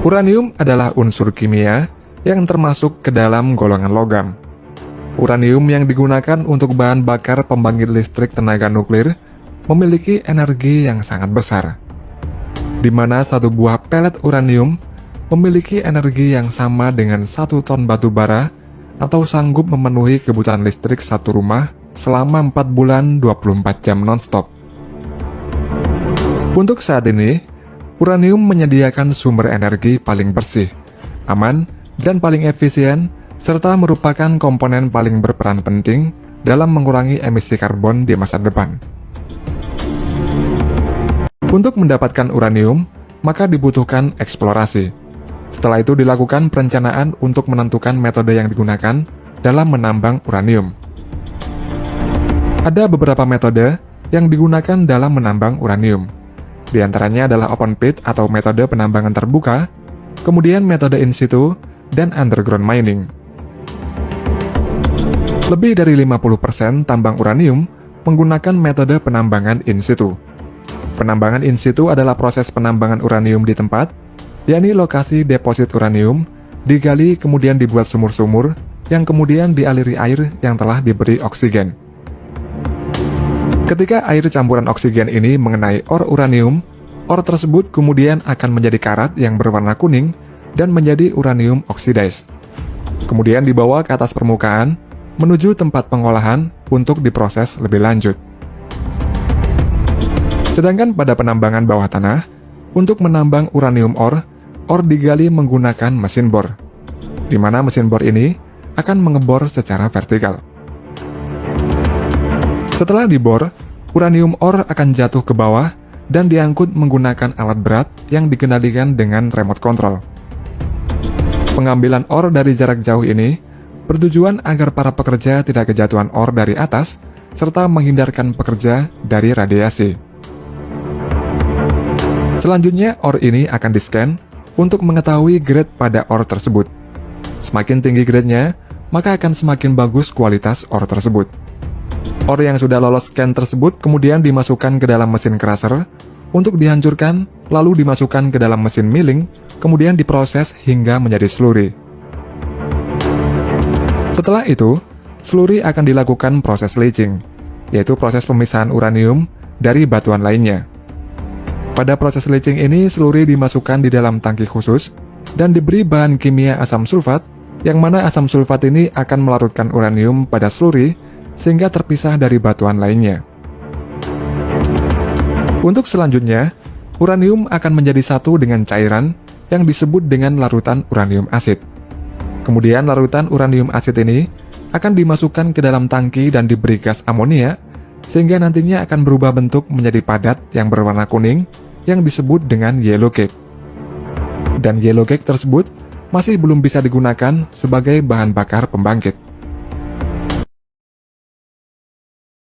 Uranium adalah unsur kimia yang termasuk ke dalam golongan logam. Uranium yang digunakan untuk bahan bakar pembangkit listrik tenaga nuklir memiliki energi yang sangat besar, di mana satu buah pelet uranium memiliki energi yang sama dengan 1 ton batu bara atau sanggup memenuhi kebutuhan listrik satu rumah selama 4 bulan 24 jam non-stop. Untuk saat ini, uranium menyediakan sumber energi paling bersih, aman, dan paling efisien, serta merupakan komponen paling berperan penting dalam mengurangi emisi karbon di masa depan. Untuk mendapatkan uranium, maka dibutuhkan eksplorasi. Setelah itu dilakukan perencanaan untuk menentukan metode yang digunakan dalam menambang uranium. Ada beberapa metode yang digunakan dalam menambang uranium. Di antaranya adalah open pit atau metode penambangan terbuka, kemudian metode in situ, dan underground mining. Lebih dari 50% tambang uranium menggunakan metode penambangan in situ. Penambangan in situ adalah proses penambangan uranium di tempat, yakni lokasi deposit uranium, digali kemudian dibuat sumur-sumur, yang kemudian dialiri air yang telah diberi oksigen. Ketika air campuran oksigen ini mengenai ore uranium, ore tersebut kemudian akan menjadi karat yang berwarna kuning dan menjadi uranium oxidized. Kemudian dibawa ke atas permukaan, menuju tempat pengolahan untuk diproses lebih lanjut. Sedangkan pada penambangan bawah tanah, untuk menambang uranium ore digali menggunakan mesin bor, di mana mesin bor ini akan mengebor secara vertikal. Setelah dibor, uranium ore akan jatuh ke bawah dan diangkut menggunakan alat berat yang dikendalikan dengan remote control. Pengambilan ore dari jarak jauh ini bertujuan agar para pekerja tidak kejatuhan ore dari atas, serta menghindarkan pekerja dari radiasi. Selanjutnya, ore ini akan di-scan untuk mengetahui grade pada ore tersebut. Semakin tinggi grade-nya, maka akan semakin bagus kualitas ore tersebut. Ore yang sudah lolos scan tersebut kemudian dimasukkan ke dalam mesin crusher untuk dihancurkan, lalu dimasukkan ke dalam mesin milling, kemudian diproses hingga menjadi slurry. Setelah itu, slurry akan dilakukan proses leaching, yaitu proses pemisahan uranium dari batuan lainnya. Pada proses leaching ini, slurry dimasukkan di dalam tangki khusus dan diberi bahan kimia asam sulfat, yang mana asam sulfat ini akan melarutkan uranium pada slurry sehingga terpisah dari batuan lainnya. Untuk selanjutnya, uranium akan menjadi satu dengan cairan yang disebut dengan larutan uranium asid. Kemudian larutan uranium asid ini akan dimasukkan ke dalam tangki dan diberi gas amonia, sehingga nantinya akan berubah bentuk menjadi padat yang berwarna kuning yang disebut dengan yellow cake. Dan yellow cake tersebut masih belum bisa digunakan sebagai bahan bakar pembangkit.